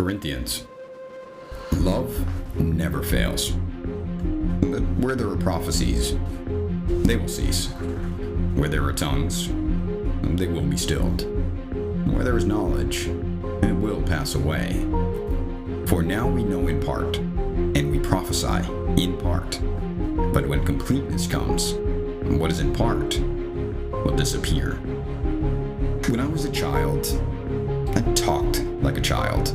Corinthians. Love never fails. But where there are prophecies, they will cease. Where there are tongues, they will be stilled. Where there is knowledge, it will pass away. For now we know in part, and we prophesy in part. But when completeness comes, what is in part will disappear. When I was a child, I talked like a child.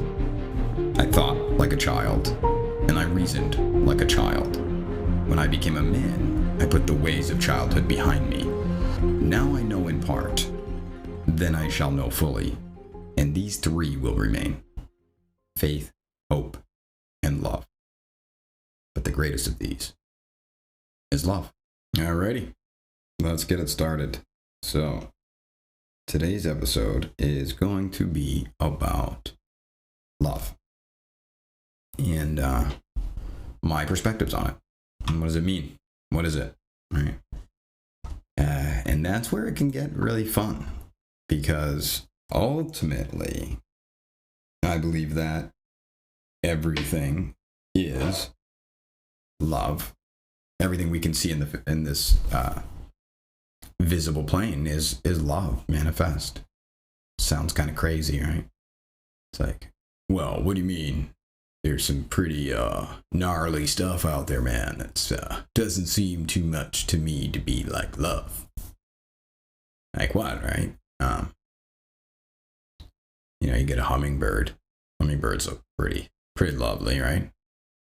I thought like a child, and I reasoned like a child. When I became a man, I put the ways of childhood behind me. Now I know in part, then I shall know fully, and these three will remain: faith, hope, and love. But the greatest of these is love. Alrighty, let's get it started. So, today's episode is going to be about love and my perspectives on it. And what does it mean? What is it? Right? And that's where it can get really fun, because ultimately, I believe that everything is love. Everything we can see in this visible plane is love manifest. Sounds kind of crazy, right? It's like, well, what do you mean? There's some pretty gnarly stuff out there, man. It doesn't seem too much to me to be like love. Like what, right? You get a hummingbird. Hummingbirds look pretty lovely, right?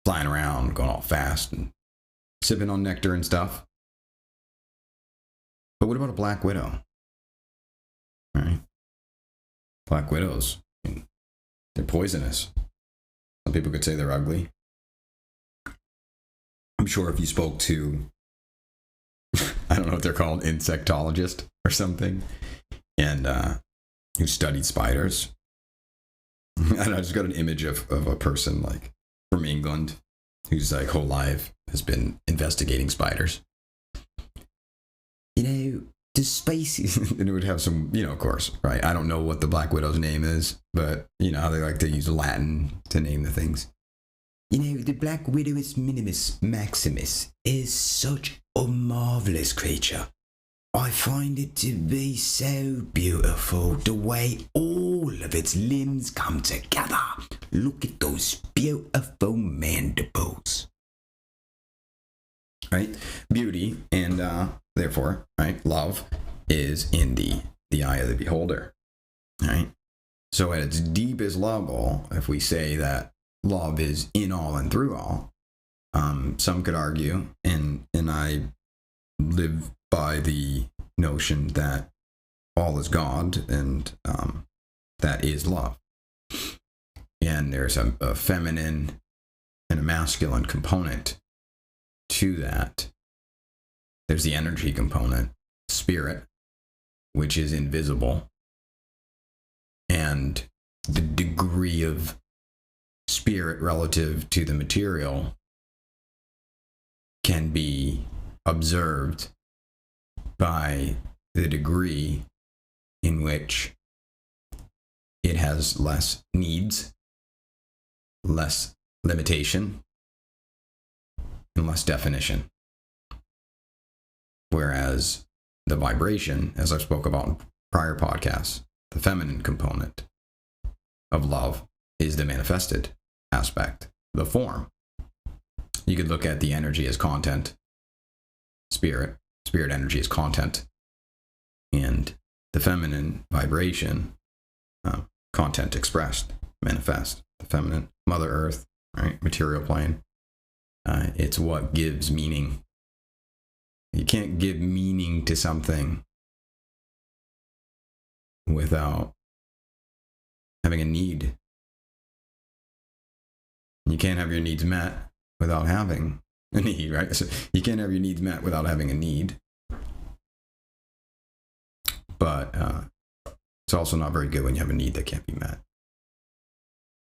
Flying around, going all fast and sipping on nectar and stuff. But what about a black widow? Right? Black widows, they're poisonous. Some people could say they're ugly. I'm sure if you spoke to, I don't know what they're called, insectologist or something, and who studied spiders. I just got an image of a person like from England whose like whole life has been investigating spiders. The species, and it would have some, of course, right? I don't know what the Black Widow's name is, but how they like to use Latin to name the things. The Black Widow's Minimus Maximus is such a marvelous creature. I find it to be so beautiful, the way all of its limbs come together. Look at those beautiful mandibles. Right? Beauty and therefore, right, love is in the eye of the beholder. Right? So at its deepest level, if we say that love is in all and through all, some could argue, and I live by the notion that all is God, and that is love. And there's a feminine and a masculine component to that. There's the energy component, spirit, which is invisible, and the degree of spirit relative to the material can be observed by the degree in which it has less needs, less limitation, and less definition. Whereas the vibration, as I spoke about in prior podcasts, the feminine component of love is the manifested aspect, the form. You could look at the energy as content, spirit energy as content, and the feminine vibration, content expressed, manifest. The feminine, Mother Earth, right, material plane. It's what gives meaning. You can't give meaning to something without having a need. You can't have your needs met without having a need, right? So you can't have your needs met without having a need. But it's also not very good when you have a need that can't be met.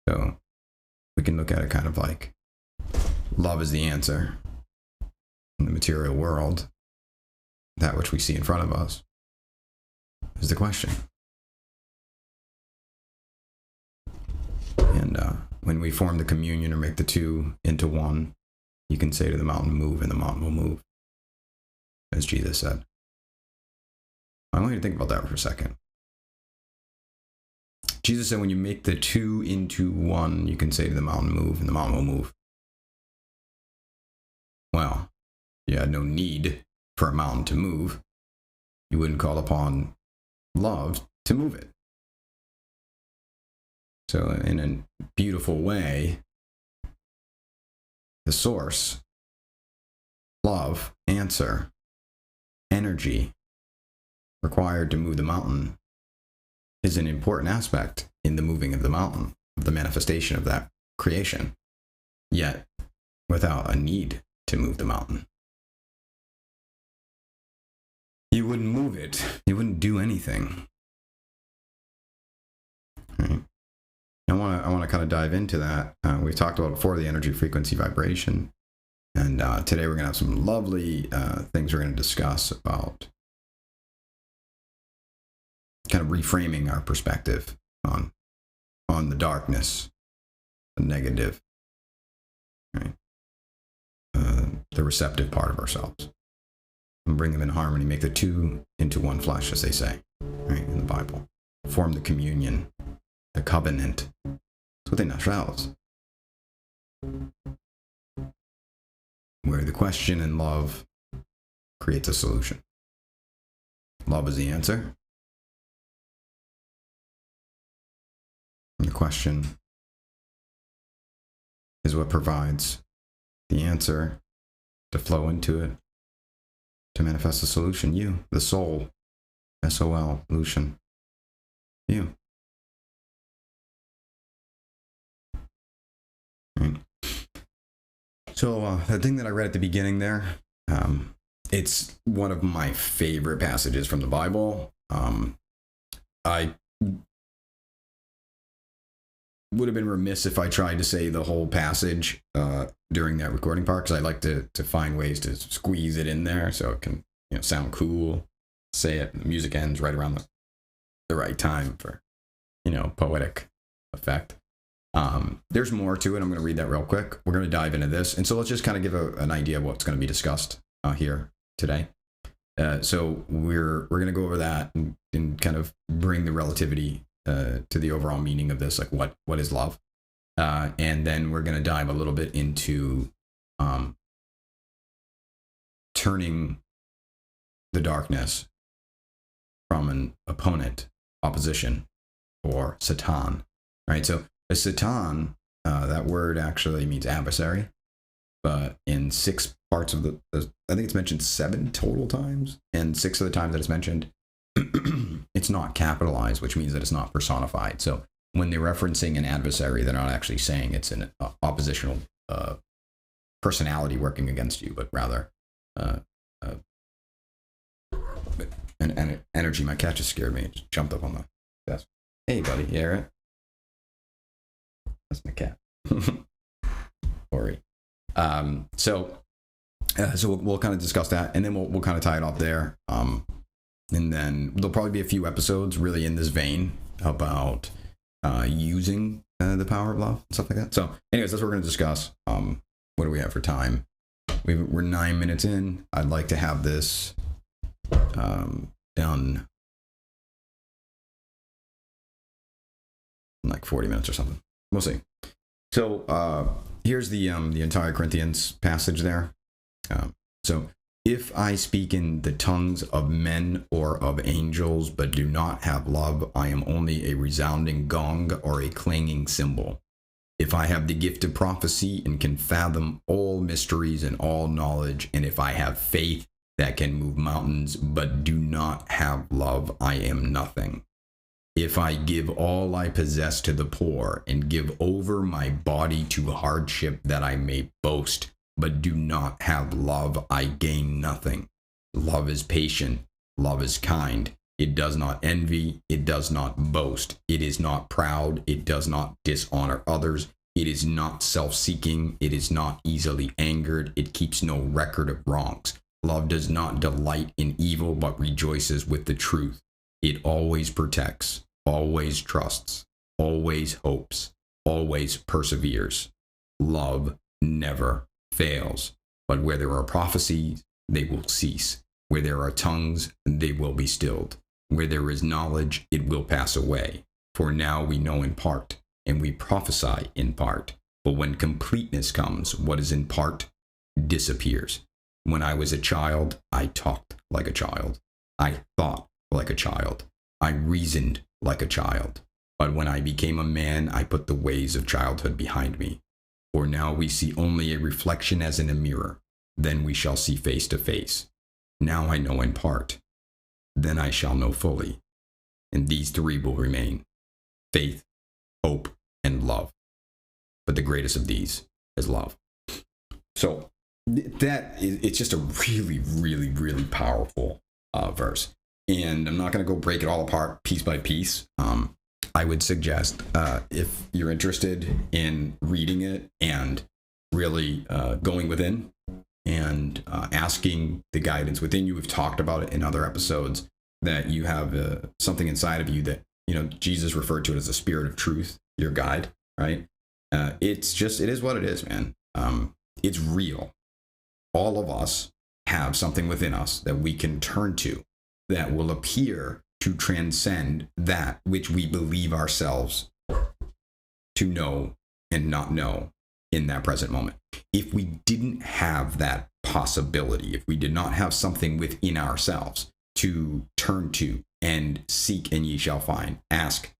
So we can look at it kind of like love is the answer in the material world. That which we see in front of us is the question. And when we form the communion or make the two into one, you can say to the mountain, move, and the mountain will move, as Jesus said. I want you to think about that for a second. Jesus said when you make the two into one, you can say to the mountain, move, and the mountain will move. Well, you had no need for a mountain to move. You wouldn't call upon love to move it. So in a beautiful way, the source, love, answer, energy required to move the mountain is an important aspect in the moving of the mountain, of the manifestation of that creation, yet without a need to move the mountain. You wouldn't move it. You wouldn't do anything. Right? I want to kind of dive into that. We've talked about before the energy, frequency, vibration. And today we're going to have some lovely things we're going to discuss about kind of reframing our perspective on the darkness, the negative, right? The receptive part of ourselves. And bring them in harmony, make the two into one flesh, as they say, right, in the Bible. Form the communion, the covenant within ourselves, where the question and love creates a solution. Love is the answer, and the question is what provides the answer to flow into it, to manifest the solution. You, the soul, SOL, Lucian, you. Right. So the thing that I read at the beginning there, it's one of my favorite passages from the Bible. I would have been remiss if I tried to say the whole passage during that recording part, because I like to find ways to squeeze it in there so it can sound cool, say it, and the music ends right around the right time for poetic effect. There's more to it. I'm going to read that real quick. We're going to dive into this, and so let's just kind of give an idea of what's going to be discussed here today. So we're going to go over that and kind of bring the relativity to the overall meaning of this, like what is love, and then we're going to dive a little bit into turning the darkness from an opponent, opposition, or Satan, right? So a Satan, that word actually means adversary, but in 6 parts of I think it's mentioned 7 total times, and 6 of the times that it's mentioned, it's not capitalized, which means that it's not personified. So when they're referencing an adversary, they're not actually saying it's an oppositional personality working against you, but rather an energy. My cat just scared me. It just jumped up on the desk. Hey, buddy, you hear it? That's my cat. Ori. So we'll kind of discuss that, and then we'll kind of tie it off there. And then there'll probably be a few episodes really in this vein about using the power of love and stuff like that. So anyways, that's what we're going to discuss. What do we have for time? We're 9 minutes in. I'd like to have this done in like 40 minutes or something. We'll see. So here's the entire Corinthians passage there. So if I speak in the tongues of men or of angels, but do not have love, I am only a resounding gong or a clanging cymbal. If I have the gift of prophecy and can fathom all mysteries and all knowledge, and if I have faith that can move mountains, but do not have love, I am nothing. If I give all I possess to the poor and give over my body to hardship that I may boast, but do not have love, I gain nothing. Love is patient. Love is kind. It does not envy. It does not boast. It is not proud. It does not dishonor others. It is not self-seeking. It is not easily angered. It keeps no record of wrongs. Love does not delight in evil, but rejoices with the truth. It always protects, always trusts, always hopes, always perseveres. Love never fails. But where there are prophecies, they will cease. Where there are tongues, they will be stilled. Where there is knowledge, it will pass away. For now we know in part, and we prophesy in part. But when completeness comes, what is in part disappears. When I was a child, I talked like a child. I thought like a child. I reasoned like a child. But when I became a man, I put the ways of childhood behind me. For now we see only a reflection as in a mirror. Then we shall see face to face. Now I know in part. Then I shall know fully. And these three will remain: faith, hope, and love. But the greatest of these is love. So it's just a really, really, really powerful verse. And I'm not going to go break it all apart piece by piece. I would suggest if you're interested in reading it and really going within and asking the guidance within you. We've talked about it in other episodes, that you have something inside of you that, Jesus referred to it as the spirit of truth, your guide, right? It is what it is, man. It's real. All of us have something within us that we can turn to that will appear to transcend that which we believe ourselves to know and not know in that present moment. If we didn't have that possibility, if we did not have something within ourselves to turn to and seek and ye shall find, ask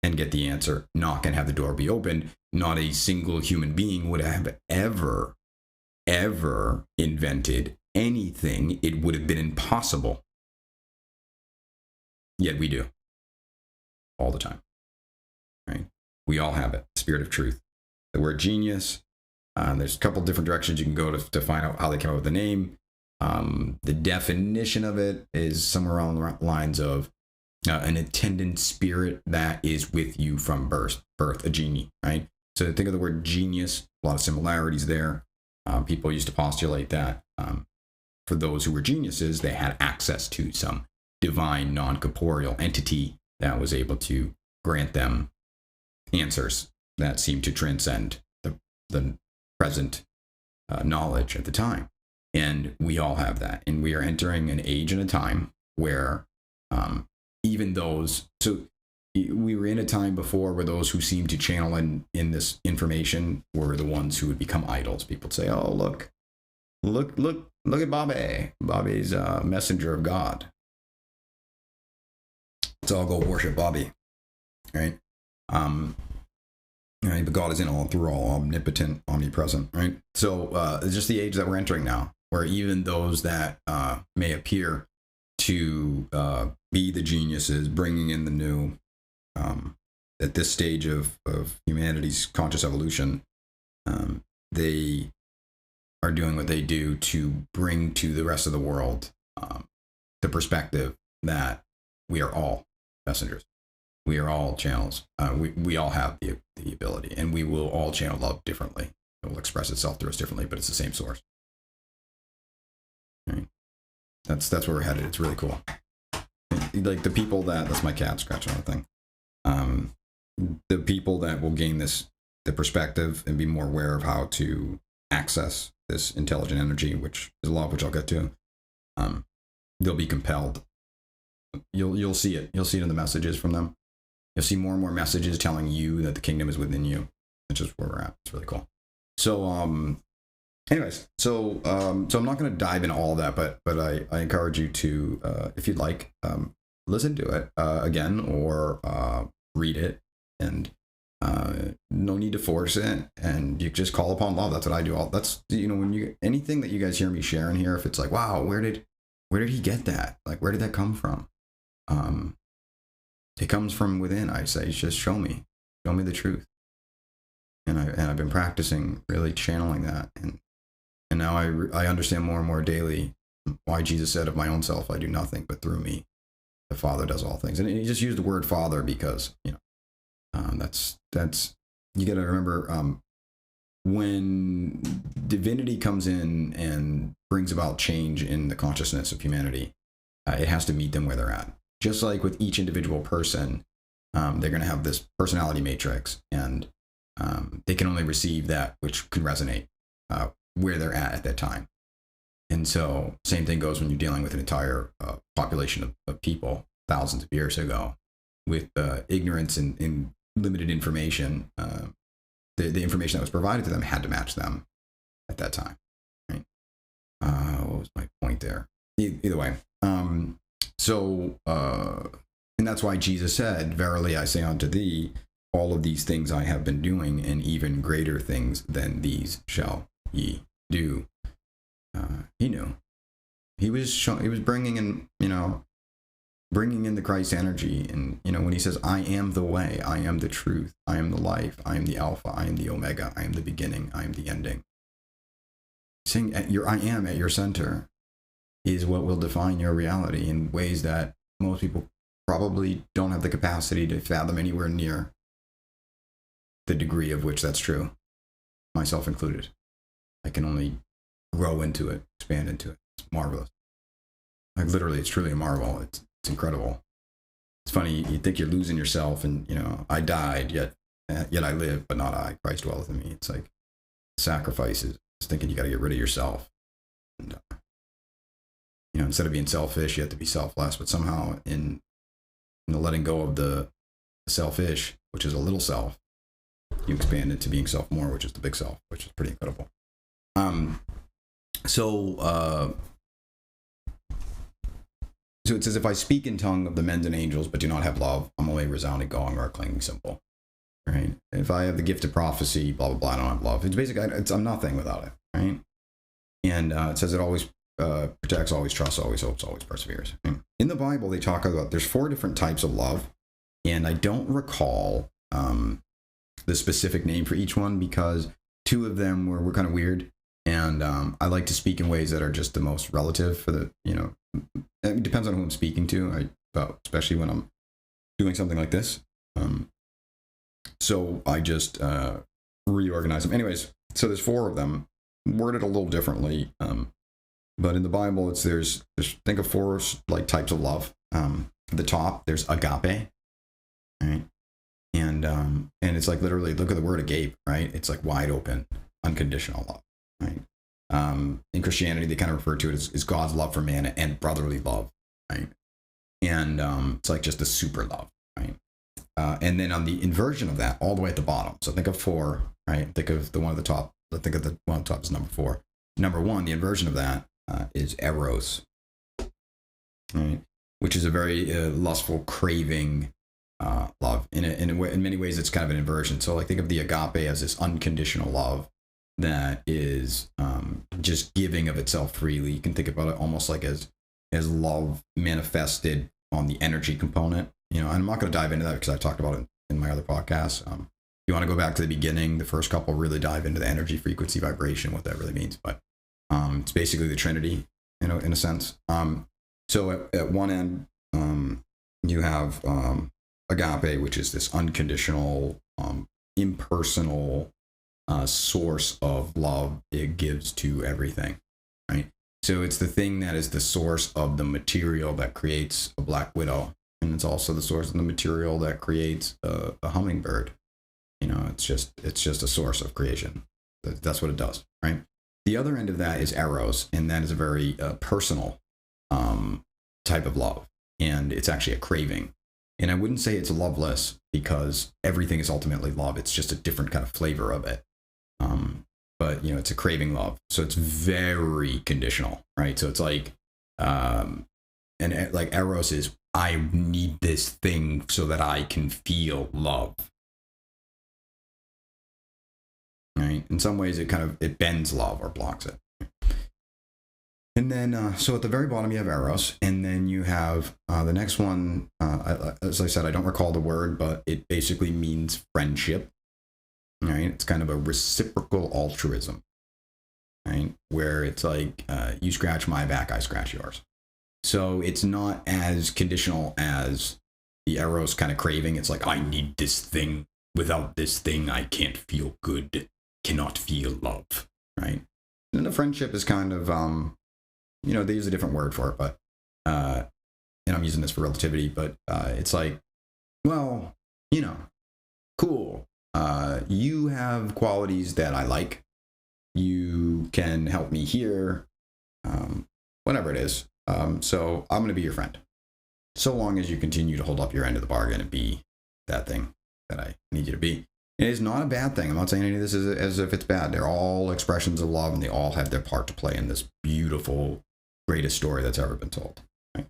and get the answer, knock and have the door be opened, not a single human being would have ever invented anything. It would have been impossible. Yet we do. All the time. Right? We all have it. Spirit of truth. The word genius. There's a couple different directions you can go to find out how they came up with the name. The definition of it is somewhere along the lines of an attendant spirit that is with you from birth, a genie, right? So think of the word genius, a lot of similarities there. People used to postulate that for those who were geniuses, they had access to some divine non-corporeal entity that was able to grant them answers that seemed to transcend the present knowledge at the time. And we all have that. And we are entering an age and a time where even those, so we were in a time before where those who seemed to channel in this information were the ones who would become idols. People would say, oh, look at Bobby. Bobby's a messenger of God. Let's all go worship Bobby, right? Right, but God is in all, through all, omnipotent, omnipresent, right? So it's just the age that we're entering now, where even those that may appear to be the geniuses, bringing in the new, at this stage of humanity's conscious evolution, they are doing what they do to bring to the rest of the world the perspective that we are all messengers. We are all channels. We all have the ability, and we will all channel love differently. It will express itself through us differently, but it's the same source. Right? That's where we're headed. It's really cool. Like the people that's my cat scratching on the thing. The people that will gain the perspective and be more aware of how to access this intelligent energy, which is a lot of which I'll get to. They'll be compelled. You'll see it. You'll see it in the messages from them. You'll see more and more messages telling you that the kingdom is within you, which is where we're at. It's really cool. So, anyways, so I'm not going to dive into all of that, but I encourage you to, if you'd like, listen to it again or read it, and no need to force it, and you just call upon love. That's what I do. That's when anything that you guys hear me sharing here, if it's like, wow, where did he get that? Like, where did that come from? It comes from within. I say, just show me the truth. And I've been practicing really channeling that, and now I understand more and more daily why Jesus said, of my own self I do nothing, but through me the Father does all things. And he just used the word Father because that's you got to remember, when divinity comes in and brings about change in the consciousness of humanity, it has to meet them where they're at. Just like with each individual person, they're going to have this personality matrix, and They can only receive that which can resonate where they're at that time. And so same thing goes when you're dealing with an entire population of people thousands of years ago with ignorance and limited information. The information that was provided to them had to match them at that time. Right? What was my point there? Either way. And that's why Jesus said, "Verily I say unto thee, all of these things I have been doing, and even greater things than these shall ye do." He knew. He was bringing in, bringing in the Christ energy. And, when he says, "I am the way, I am the truth, I am the life, I am the Alpha, I am the Omega, I am the beginning, I am the ending." Saying I am at your center is what will define your reality in ways that most people probably don't have the capacity to fathom anywhere near the degree of which that's true, myself included. I can only grow into it, expand into it. It's marvelous. Like literally, it's truly a marvel. It's incredible. It's funny. You think you're losing yourself, and I died, yet I live, but not I. Christ dwelleth in me. It's like sacrifices. It's thinking you got to get rid of yourself, and instead of being selfish, you have to be selfless. But somehow, in the letting go of the selfish, which is a little self, you expand into being self more, which is the big self, which is pretty incredible. So it says, "If I speak in tongue of the men and angels, but do not have love, I'm only a resounding gong or a clanging cymbal." Right? If I have the gift of prophecy, blah, blah, blah, I don't have love. It's basically, I'm nothing without it. Right? And it says it always protects, always trusts, always hopes, always perseveres. Right? In the Bible, they talk about, there's 4 different types of love. And I don't recall the specific name for each one, because 2 of them were kind of weird. And I like to speak in ways that are just the most relative for the, it depends on who I'm speaking to, especially when I'm doing something like this. So I just reorganize them. Anyways, so there's 4 of them, worded a little differently. But in the Bible, there's think of 4 like types of love. At the top, there's agape, right? And it's like literally, look at the word agape, right? It's like wide open, unconditional love. Right. In Christianity, they kind of refer to it as God's love for man and brotherly love, right? And it's like just a super love, right? And then on the inversion of that, all the way at the bottom. So think of 4, right? Think of the one at the top. Think of the one at the top is number 4. Number 1, the inversion of that is eros, right? Which is a very lustful, craving love. In many ways, it's kind of an inversion. So like think of the agape as this unconditional love that is just giving of itself freely. You can think about it almost like as love manifested on the energy component. And I'm not going to dive into that because I talked about it in my other podcasts. If you want to go back to the beginning, the first couple really dive into the energy, frequency, vibration, what that really means. But it's basically the Trinity, in a sense. So at one end, you have agape, which is this unconditional, impersonal source of love it gives to everything, right? So it's the thing that is the source of the material that creates a black widow, and it's also the source of the material that creates a hummingbird. It's just a source of creation. That's what it does, right? The other end of that is eros, and that is a very personal type of love, and it's actually a craving. And I wouldn't say it's loveless, because everything is ultimately love. It's just a different kind of flavor of it. But it's a craving love. So it's very conditional, right? So it's like, and like eros is, I need this thing so that I can feel love. Right? In some ways, it bends love or blocks it. And then, so at the very bottom, you have eros, and then you have the next one. As I said, I don't recall the word, but it basically means friendship. Right? It's kind of a reciprocal altruism, right? Where it's like, you scratch my back, I scratch yours. So it's not as conditional as the eros kind of craving. It's like, I need this thing. Without this thing, I can't feel good, cannot feel love, right? And then the friendship is kind of, they use a different word for it, but, and I'm using this for relativity, but it's like, well, cool. You have qualities that I like. You can help me here, whatever it is. So I'm going to be your friend. So long as you continue to hold up your end of the bargain and be that thing that I need you to be. It is not a bad thing. I'm not saying any of this as if it's bad. They're all expressions of love, and they all have their part to play in this beautiful, greatest story that's ever been told. Right?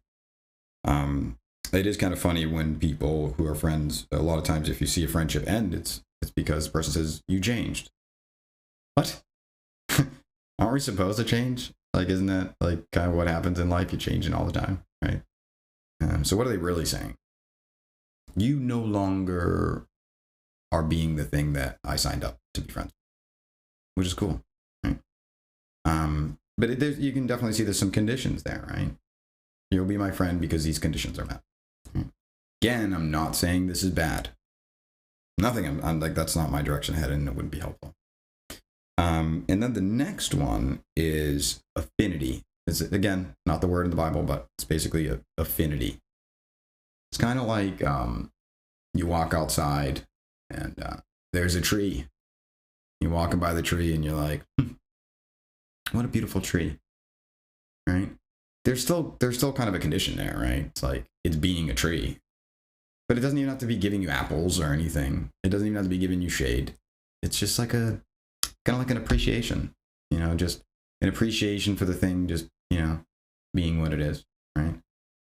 It is kind of funny when people who are friends, a lot of times if you see a friendship end, it's because the person says, you changed. What? Aren't we supposed to change? Like, isn't that like kind of what happens in life? You're changing all the time, right? So what are they really saying? You no longer are being the thing that I signed up to be friends with, which is cool, right? But you can definitely see there's some conditions there, right? You'll be my friend because these conditions are met. Right? Again, I'm not saying this is bad. Nothing. I'm like, that's not my direction headed, and it wouldn't be helpful. And then the next one is affinity. It's, again, not the word in the Bible, but it's basically a affinity. It's kind of like you walk outside and there's a tree. You're walking by the tree and you're like, what a beautiful tree, right? There's still kind of a condition there, right? It's like it's being a tree. But it doesn't even have to be giving you apples or anything. It doesn't even have to be giving you shade. It's just like kind of like an appreciation, just an appreciation for the thing, just, being what it is, right?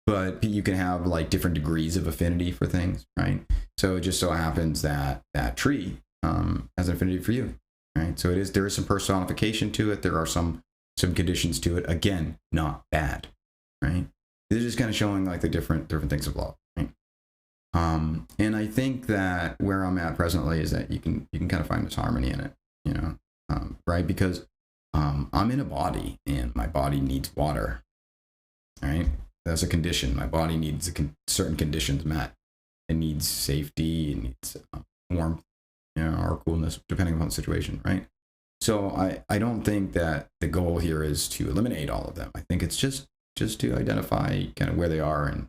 But you can have like different degrees of affinity for things, right? So it just so happens that that tree has an affinity for you, right? So there is some personification to it. There are some conditions to it. Again, not bad, right? This is just kind of showing like the different things of love, right? And I think that where I'm at presently is that you can kind of find this harmony in it, right? Because I'm in a body and my body needs water, right? That's a condition. My body needs certain conditions met. It needs safety, it needs warmth, or coolness, depending upon the situation, right? So I don't think that the goal here is to eliminate all of them. I think it's just to identify kind of where they are and,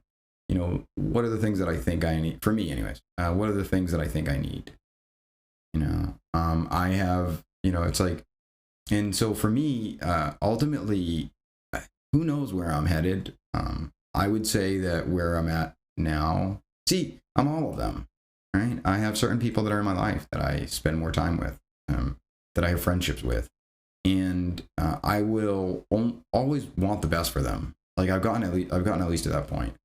what are the things that I think I need, for me anyways, what are the things that I think I need? I have, it's like, and so for me, ultimately, who knows where I'm headed? I would say that where I'm at now, I'm all of them, right? I have certain people that are in my life that I spend more time with, that I have friendships with, and I will always want the best for them. Like I've gotten at least to that point.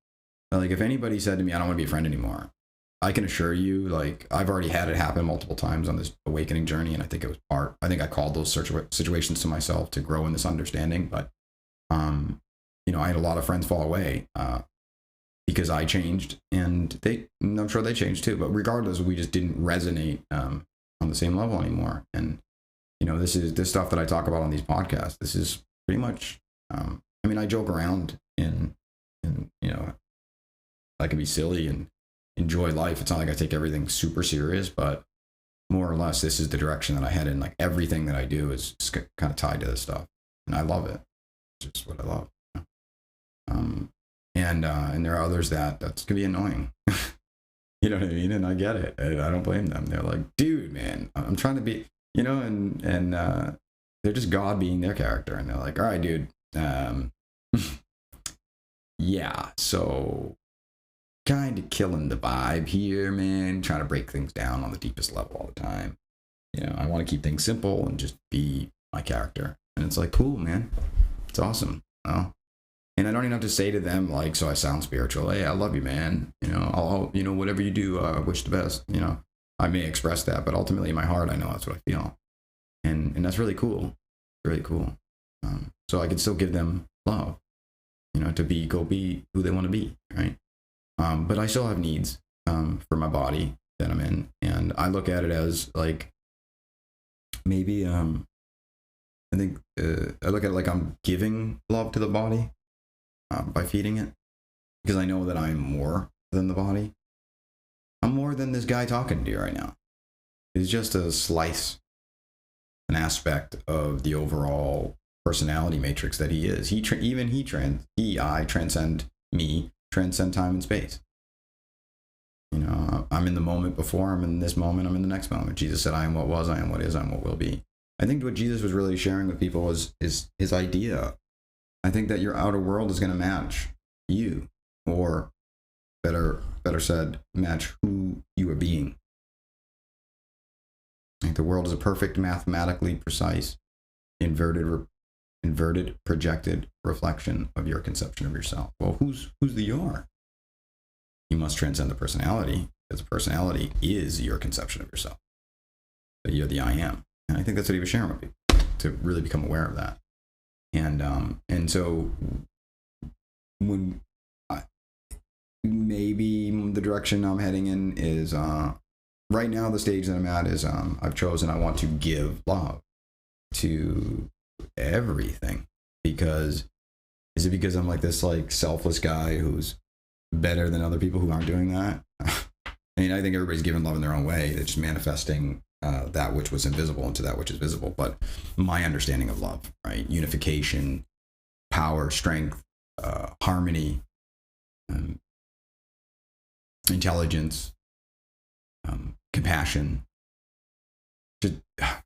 Like if anybody said to me, I don't want to be a friend anymore, I can assure you, like I've already had it happen multiple times on this awakening journey, and I think I think I called those situations to myself to grow in this understanding. But I had a lot of friends fall away because I changed, and I'm sure they changed too. But regardless, we just didn't resonate on the same level anymore. And this stuff that I talk about on these podcasts. This is pretty much. I joke around and I can be silly and enjoy life. It's not like I take everything super serious, but more or less, this is the direction that I head in. Like everything that I do is just kind of tied to this stuff, and I love it. It's just what I love. And there are others that's gonna be annoying. You know what I mean? And I get it. I don't blame them. They're like, dude, man, I'm trying to be, and they're just God being their character, and they're like, all right, dude, yeah, so kind of killing the vibe here, man, trying to break things down on the deepest level all the time. I want to keep things simple and just be my character. And it's like, cool, man. It's awesome. And I don't even have to say to them, like, so I sound spiritual. Hey, I love you, man. I'll whatever you do, I wish the best. I may express that, but ultimately in my heart, I know that's what I feel. And that's really cool. Really cool. So I can still give them love, to go be who they want to be, right? But I still have needs for my body that I'm in. And I look at it as like, maybe, I think I look at it like I'm giving love to the body by feeding it, because I know that I'm more than the body. I'm more than this guy talking to you right now. It's just a slice, an aspect of the overall personality matrix that he is. I transcend me, transcend time and space. I'm in the moment before, I'm in this moment, I'm in the next moment. Jesus said, I am what was, I am what is, I am what will be. I think what Jesus was really sharing with people was his idea. I think that your outer world is going to match you, or better said, match who you are being. I think the world is a perfect, mathematically precise, inverted, projected reflection of your conception of yourself. Well, who's the you are? You must transcend the personality, because the personality is your conception of yourself. So you're the I am. And I think that's what he was sharing with people, to really become aware of that. And so when maybe the direction I'm heading in is, right now the stage that I'm at is, I've chosen, I want to give love to everything. Because is it because I'm like this like selfless guy who's better than other people who aren't doing that? I mean, I think everybody's giving love in their own way. They're just manifesting that which was invisible into that which is visible. But my understanding of love, right? Unification, power, strength, harmony, intelligence, compassion.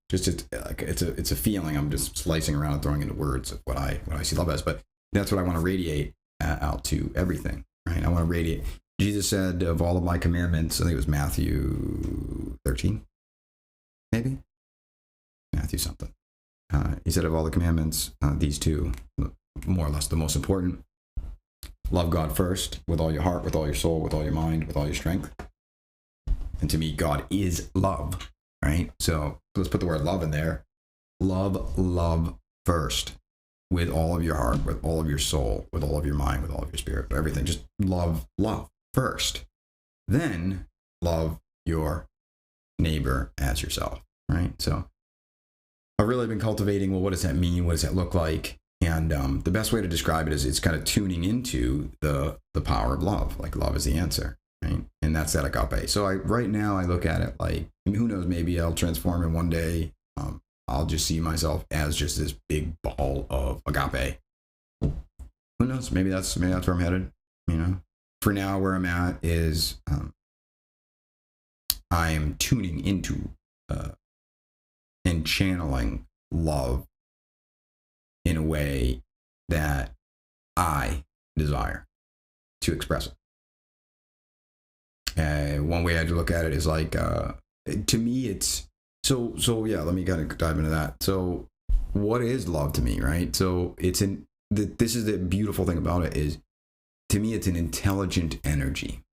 Just it's a feeling. I'm just slicing around and throwing into words of what I see love as. But that's what I want to radiate out to everything, right? I want to radiate. Jesus said, of all of my commandments, I think it was Matthew 13, maybe Matthew something. He said, of all the commandments, these two, more or less the most important. Love God first, with all your heart, with all your soul, with all your mind, with all your strength. And to me, God is love, right? So let's put the word love in there. Love first, with all of your heart, with all of your soul, with all of your mind, with all of your spirit, everything. Just love first. Then love your neighbor as yourself, right? So I've really been cultivating, well, what does that mean? What does that look like? And the best way to describe it is it's kind of tuning into the power of love. Like, love is the answer, right? And that's that agape. So right now I look at it like, I mean, who knows, maybe I'll transform in one day. I'll just see myself as just this big ball of agape. Who knows? Maybe that's where I'm headed. You know, for now, where I'm at is I'm tuning into and channeling love in a way that I desire to express it. One way I look at it is like, to me, it's so yeah. Let me kind of dive into that. So, what is love to me, right? So this is the beautiful thing about it is, to me, it's an intelligent energy.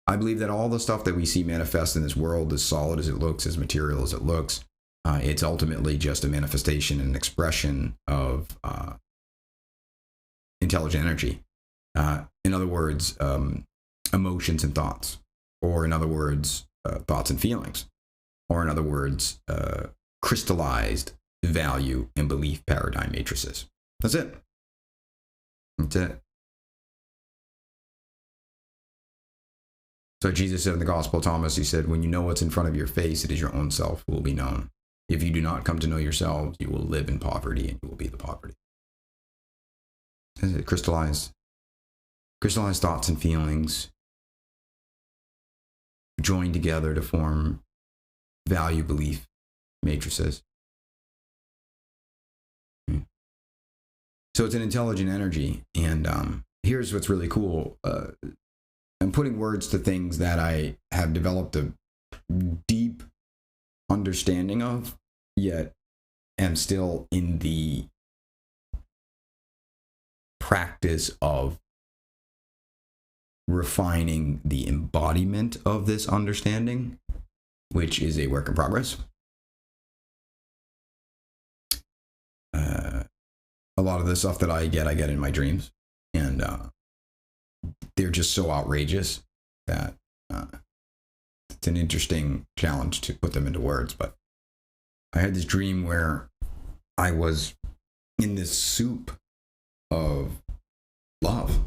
I believe that all the stuff that we see manifest in this world, as solid as it looks, as material as it looks, it's ultimately just a manifestation and an expression of intelligent energy. In other words, emotions and thoughts, or in other words, thoughts and feelings, or in other words, crystallized value and belief paradigm matrices. That's it. That's it. So Jesus said in the Gospel of Thomas, he said, when you know what's in front of your face, it is your own self who will be known. If you do not come to know yourselves, you will live in poverty, and you will be the poverty. Crystallized thoughts and feelings joined together to form value belief matrices. So it's an intelligent energy. And here's what's really cool. I'm putting words to things that I have developed a deep understanding of, yet am still in the practice of refining the embodiment of this understanding, which is a work in progress. A lot of the stuff that I get in my dreams, and they're just so outrageous that it's an interesting challenge to put them into words. But I had this dream where I was in this soup of love.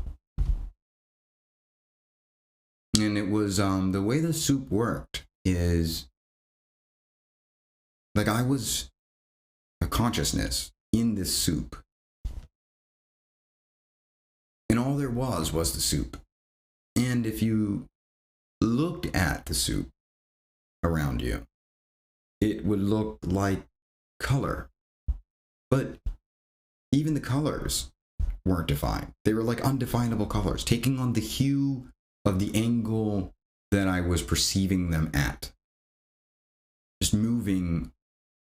And it was, the way the soup worked is, like, I was a consciousness in this soup. And all there was the soup. And if you looked at the soup around you, it would look like color. But even the colors weren't defined. They were like undefinable colors, taking on the hue of the angle that I was perceiving them at. Just moving.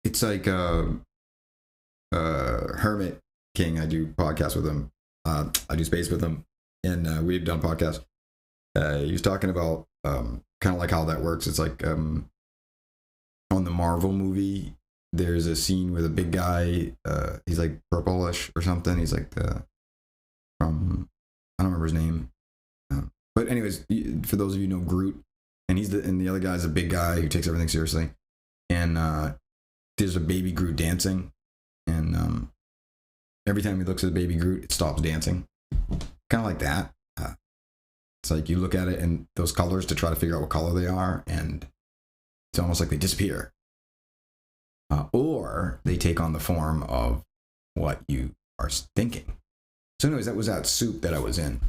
It's like Hermit King. I do podcasts with him. I do space with him, and we've done podcasts. He was talking about kind of like how that works. It's like on the Marvel movie, there's a scene where the big guy, he's like purplish or something. He's like I don't remember his name. But anyways, for those of you who know Groot, and and the other guy's a big guy who takes everything seriously. And there's a baby Groot dancing, and every time he looks at the baby Groot, it stops dancing. Kind of like that. It's like you look at it and those colors to try to figure out what color they are, and it's almost like they disappear. Or they take on the form of what you are thinking. So anyways, that was that soup that I was in.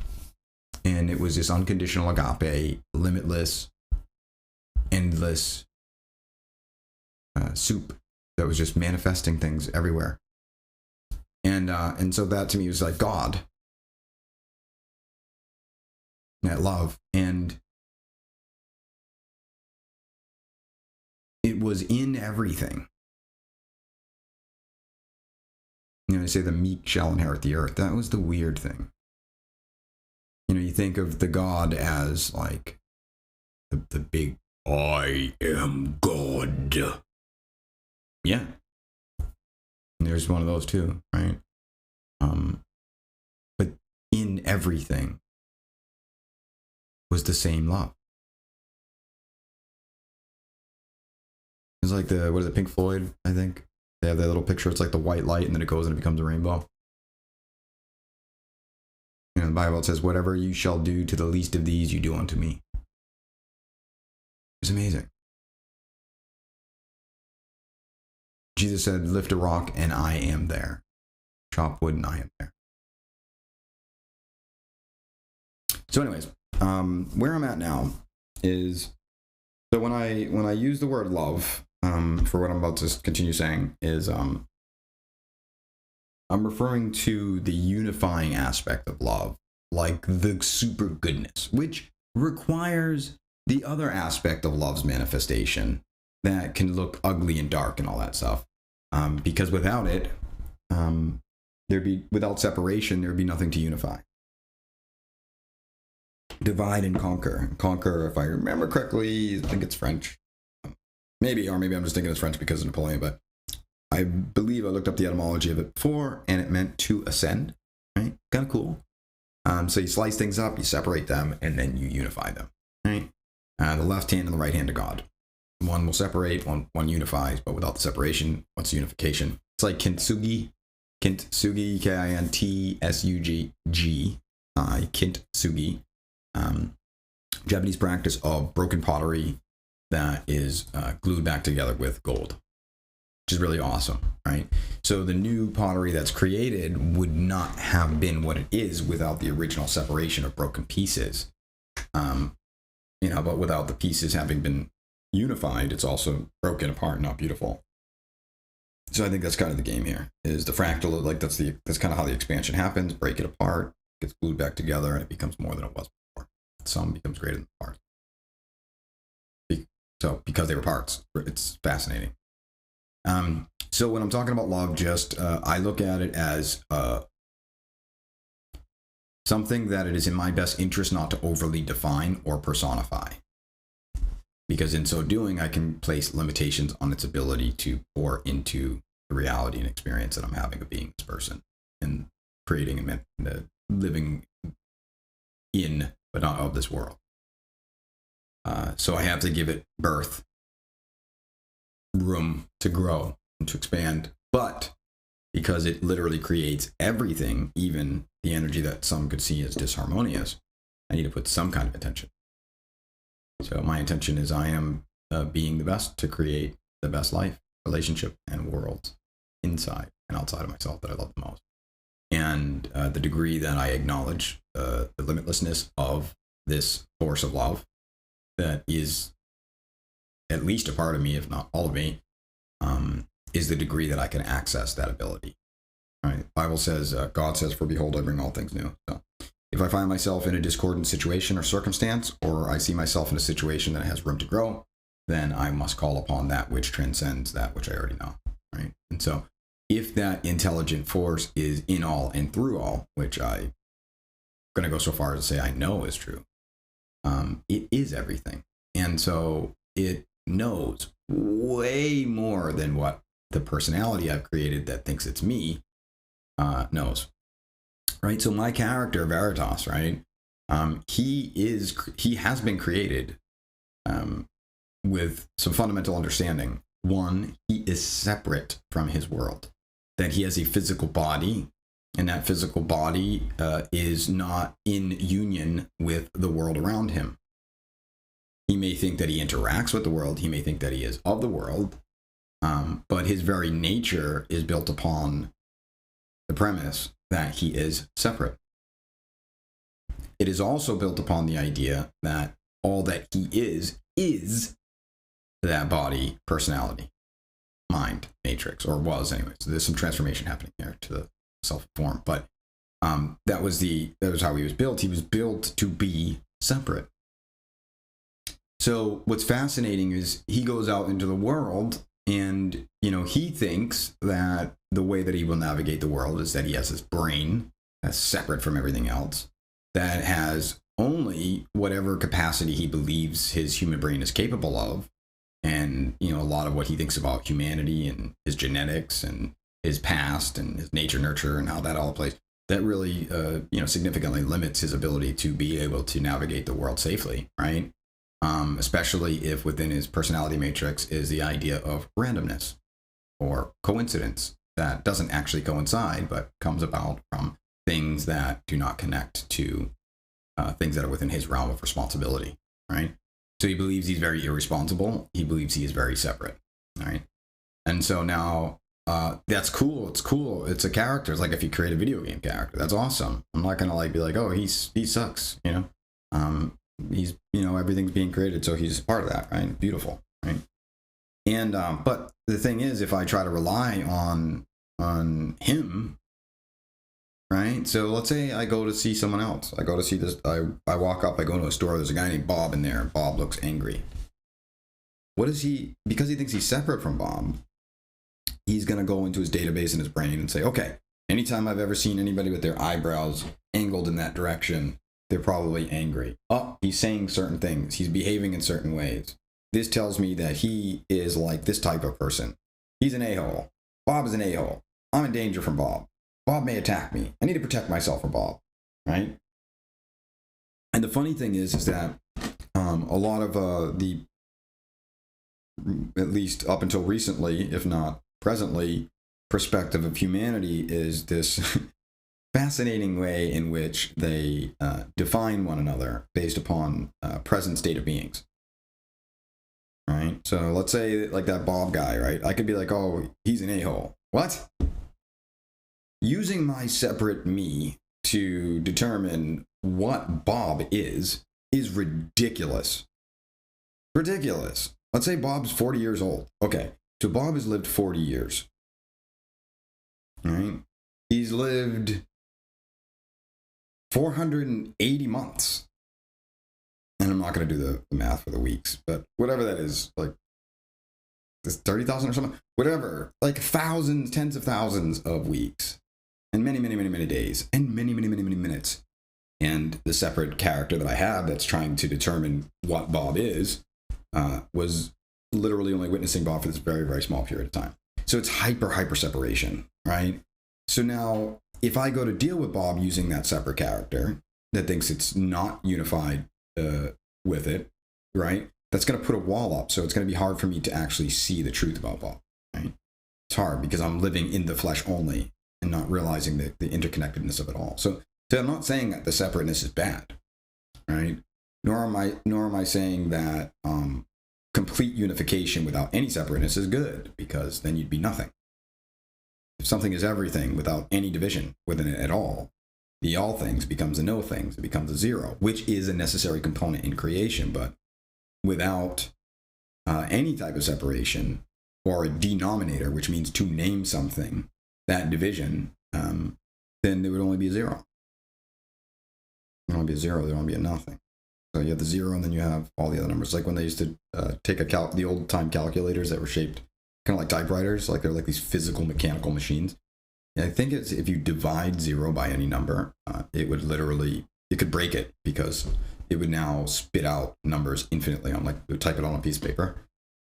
And it was this unconditional agape, limitless, endless soup that was just manifesting things everywhere. And so that to me was like God. That love. And it was in everything. You know, they say the meek shall inherit the earth. That was the weird thing. You know, you think of the God as like the big, I am God. Yeah. And there's one of those too, right? But in everything was the same love. It's like what is it, Pink Floyd, I think? They have that little picture, it's like the white light, and then it goes and it becomes a rainbow. You know, the Bible says, whatever you shall do to the least of these, you do unto me. It's amazing. Jesus said, lift a rock and I am there. Chop wood and I am there. So anyways, where I'm at now is, so when I use the word love, for what I'm about to continue saying, is I'm referring to the unifying aspect of love, like the super goodness, which requires the other aspect of love's manifestation that can look ugly and dark and all that stuff. Because without it, without separation, there'd be nothing to unify. Divide and conquer. Conquer, if I remember correctly, I think it's French. Maybe I'm just thinking it's French because of Napoleon, but I believe I looked up the etymology of it before, and it meant to ascend, right? Kind of cool. So you slice things up, you separate them, and then you unify them, right? The left hand and the right hand of God. One will separate, one unifies, but without the separation, what's unification? It's like kintsugi, Kintsugi, kintsugi, Japanese practice of broken pottery that is glued back together with gold, which is really awesome, right? So the new pottery that's created would not have been what it is without the original separation of broken pieces. But without the pieces having been unified, it's also broken apart, not beautiful. So I think that's kind of the game here, is the fractal, like that's kind of how the expansion happens. Break it apart, gets glued back together, and it becomes more than it was before. Some becomes greater than the part. So because they were parts, it's fascinating. So when I'm talking about love, I look at it as something that it is in my best interest not to overly define or personify. Because in so doing, I can place limitations on its ability to pour into the reality and experience that I'm having of being this person and creating and living in, but not of this world. So I have to give it birth, room to grow and to expand. But because it literally creates everything, even the energy that some could see as disharmonious, I need to put some kind of intention. So my intention is I am being the best to create the best life, relationship, and worlds inside and outside of myself that I love the most. And the degree that I acknowledge the limitlessness of this force of love, that is at least a part of me, if not all of me, is the degree that I can access that ability. Right? The Bible says, God says, "For behold, I bring all things new." So if I find myself in a discordant situation or circumstance, or I see myself in a situation that has room to grow, then I must call upon that which transcends that which I already know. Right? And so if that intelligent force is in all and through all, which I'm going to go so far as to say I know is true, it is everything. And so it knows way more than what the personality I've created that thinks it's me knows. Right? So my character, Veritas, right? He has been created with some fundamental understanding. One, he is separate from his world, that he has a physical body, and that physical body is not in union with the world around him. He may think that he interacts with the world. He may think that he is of the world, but his very nature is built upon the premise that he is separate. It is also built upon the idea that all that he is that body, personality, mind, matrix, or was anyways. So there's some transformation happening here to the self-form, but that was how he was built. He was built to be separate. So what's fascinating is he goes out into the world, and he thinks that the way that he will navigate the world is that he has this brain that's separate from everything else, that has only whatever capacity he believes his human brain is capable of. And, a lot of what he thinks about humanity and his genetics and his past and his nature nurture and how that all plays, that really, significantly limits his ability to be able to navigate the world safely, right? Especially if within his personality matrix is the idea of randomness or coincidence that doesn't actually coincide, but comes about from things that do not connect to things that are within his realm of responsibility, right? So he believes he's very irresponsible. He believes he is very separate, right? And so now that's cool. It's cool. It's a character. It's like if you create a video game character, that's awesome. I'm not gonna be like, oh, he sucks, he's everything's being created, so he's part of that, right? Beautiful, right? And but the thing is, if I try to rely on him, right? So let's say I go to see someone else. I go to see this. I walk up. I go to a store. There's a guy named Bob in there. Bob looks angry. What is he? Because he thinks he's separate from Bob, he's gonna go into his database in his brain and say, okay, anytime I've ever seen anybody with their eyebrows angled in that direction, they're probably angry. Oh, he's saying certain things. He's behaving in certain ways. This tells me that he is like this type of person. He's an a-hole. Bob is an a-hole. I'm in danger from Bob. Bob may attack me. I need to protect myself from Bob, right? And the funny thing is that a lot of the, at least up until recently, if not presently, perspective of humanity is this fascinating way in which they define one another based upon present state of beings, right? So let's say like that Bob guy, right? I could be like, oh, he's an a-hole. What? Using my separate me to determine what Bob is ridiculous. Ridiculous. Let's say Bob's 40 years old. Okay, so Bob has lived 40 years. All right? He's lived 480 months. And I'm not going to do the math for the weeks, but whatever that is, like, this 30,000 or something, whatever, like thousands, tens of thousands of weeks, and many, many, many, many days, and many, many, many, many minutes. And the separate character that I have that's trying to determine what Bob is was literally only witnessing Bob for this very, very small period of time. So it's hyper separation, right? So now, if I go to deal with Bob using that separate character that thinks it's not unified with it, right? That's going to put a wall up. So it's going to be hard for me to actually see the truth about Bob, right? It's hard because I'm living in the flesh only and not realizing the interconnectedness of it all. So I'm not saying that the separateness is bad, right? Nor am I saying that complete unification without any separateness is good, because then you'd be nothing. If something is everything without any division within it at all, the all things becomes a no things. It becomes a zero, which is a necessary component in creation, but without any type of separation or a denominator, which means to name something, that division, then there would only be a zero. There would only be a zero, there would only be a nothing. So you have the zero, and then you have all the other numbers. Like when they used to take the old time calculators that were shaped kind of like typewriters, like they're like these physical mechanical machines. And I think it's if you divide zero by any number, it would literally, it could break it, because it would now spit out numbers infinitely on, like, it would type it on a piece of paper,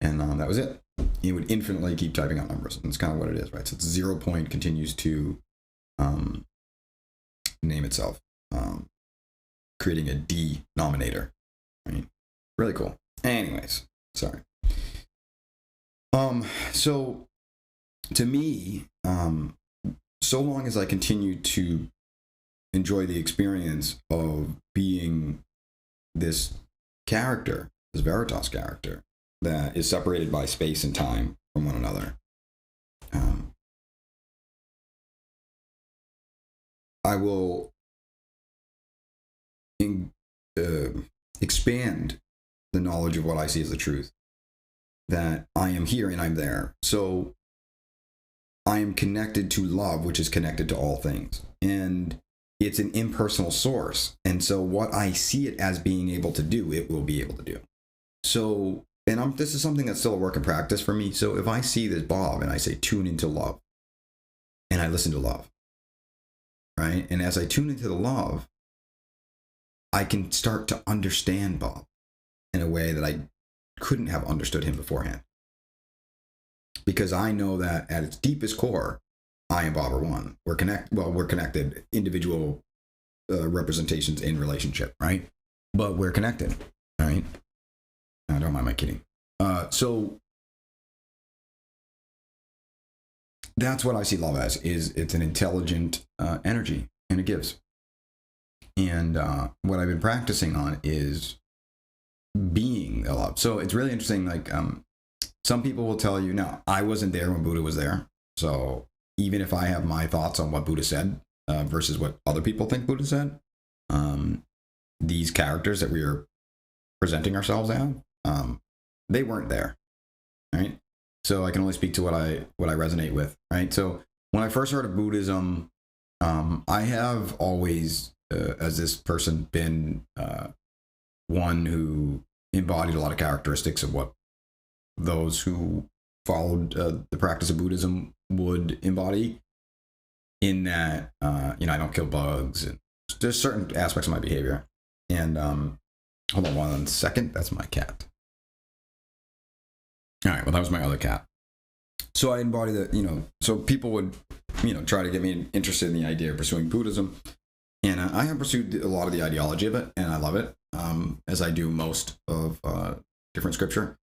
and that was it. It would infinitely keep typing out numbers, and that's kind of what it is, right? So it's 0 point continues to name itself, creating a denominator, right? Really cool. Anyways, sorry. So to me, so long as I continue to enjoy the experience of being this character, this Veritas character, that is separated by space and time from one another, I will expand the knowledge of what I see as the truth, that I am here and I'm there. So I am connected to love, which is connected to all things. And it's an impersonal source. And so what I see it as being able to do, it will be able to do. So, and this is something that's still a work in practice for me. So if I see this Bob and I say, tune into love, and I listen to love, right? And as I tune into the love, I can start to understand Bob in a way that I couldn't have understood him beforehand. Because I know that at its deepest core, I and Bob are one. We're connected, individual representations in relationship, right? But we're connected, right? I don't mind my kidding. So that's what I see love as, is it's an intelligent energy, and it gives. And what I've been practicing on is being a love. So it's really interesting. Like some people will tell you, now, I wasn't there when Buddha was there. So even if I have my thoughts on what Buddha said versus what other people think Buddha said, these characters that we are presenting ourselves as, they weren't there, right? So I can only speak to what I resonate with, right? So when I first heard of Buddhism, I have always, as this person, been one who embodied a lot of characteristics of what those who followed the practice of Buddhism would embody, in that, I don't kill bugs, and there's certain aspects of my behavior. And hold on 1 second, that's my cat. All right, well, that was my other cat. So I embody the, so people would, try to get me interested in the idea of pursuing Buddhism. And I have pursued a lot of the ideology of it, and I love it, as I do most of different scripture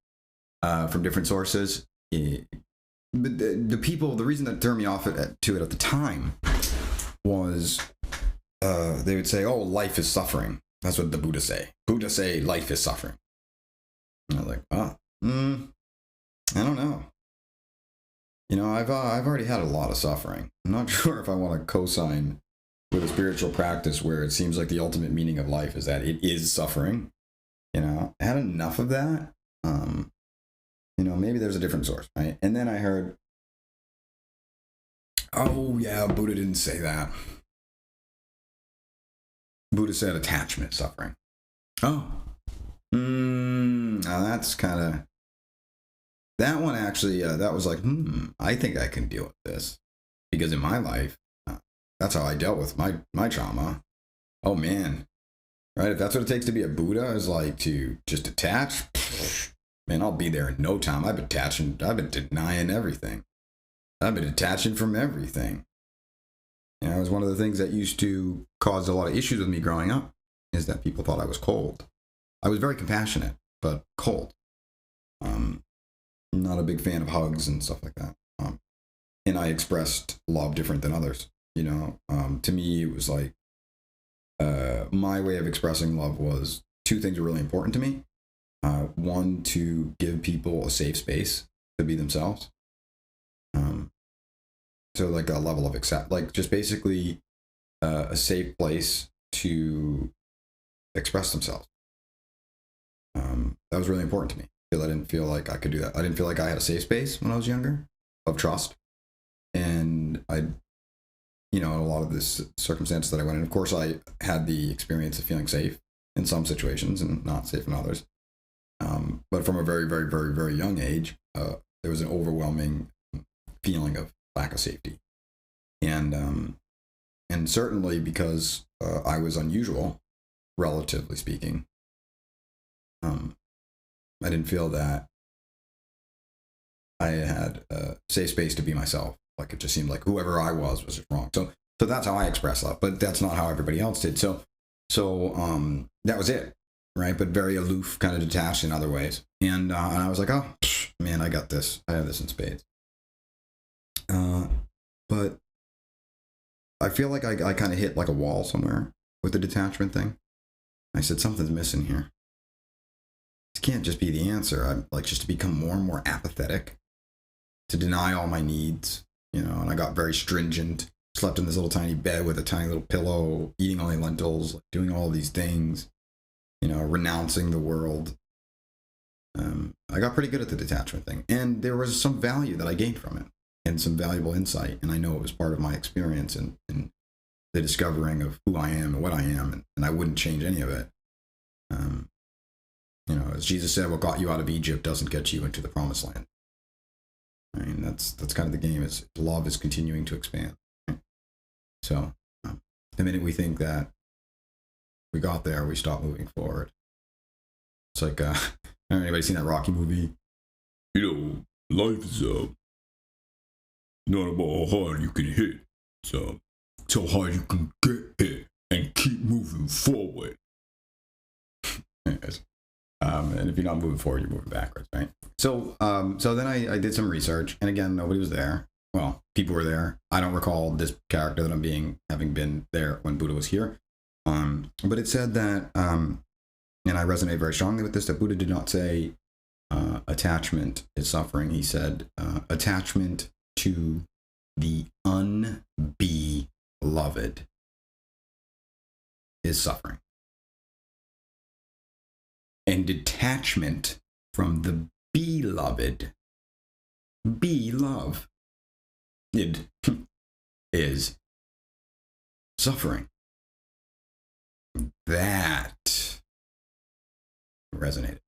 from different sources. But the people, the reason that turned me off to it at the time was they would say, oh, life is suffering. That's what the Buddha say. Buddha say life is suffering. And I was like, I don't know. I've already had a lot of suffering. I'm not sure if I want to co-sign with a spiritual practice where it seems like the ultimate meaning of life is that it is suffering. I had enough of that. Maybe there's a different source, right? And then I heard, oh yeah, Buddha didn't say that. Buddha said attachment suffering. Oh. Now that's kind of, that one actually, that was like, I think I can deal with this. Because in my life, that's how I dealt with my trauma. Oh man, right? If that's what it takes to be a Buddha, is like to just detach, man, I'll be there in no time. I've been denying everything. I've been detaching from everything. It was one of the things that used to cause a lot of issues with me growing up, is that people thought I was cold. I was very compassionate, but cold. I'm not a big fan of hugs and stuff like that. And I expressed love different than others. To me, it was like, my way of expressing love was, two things were really important to me. One, to give people a safe space to be themselves. So like a level of just basically a safe place to express themselves. that was really important to me because I didn't feel like I could do that. I didn't feel like I had a safe space when I was younger of trust. And I, in a lot of this circumstance that I went in, of course, I had the experience of feeling safe in some situations and not safe in others. But from a very, very, very, very young age, there was an overwhelming feeling of lack of safety. And certainly because I was unusual, relatively speaking, I didn't feel that I had a safe space to be myself. Like, it just seemed like whoever I was just wrong. So that's how I expressed that, but that's not how everybody else did. So that was it, right? But very aloof, kind of detached in other ways. And I was like, oh, man, I got this. I have this in spades. But I feel like I kind of hit like a wall somewhere with the detachment thing. I said, something's missing here. This can't just be the answer. I'm like, just to become more and more apathetic, to deny all my needs, and I got very stringent, slept in this little tiny bed with a tiny little pillow, eating only lentils, doing all these things, renouncing the world. I got pretty good at the detachment thing. And there was some value that I gained from it and some valuable insight. And I know it was part of my experience in the discovering of who I am and what I am. And I wouldn't change any of it. As Jesus said, what got you out of Egypt doesn't get you into the promised land. I mean, that's kind of the game. Is love is continuing to expand. Right? So the minute we think that we got there, we stop moving forward. It's like, anybody seen that Rocky movie? Life is not about how hard you can hit. It's how hard you can get hit and keep moving forward. Yes. And if you're not moving forward, you're moving backwards, right? So then I did some research, and again, nobody was there. Well, people were there. I don't recall this character that I'm having been there when Buddha was here. But it said that, and I resonate very strongly with this, that Buddha did not say attachment is suffering. He said attachment to the unbeloved is suffering. And detachment from the beloved, love, it is suffering. That resonated.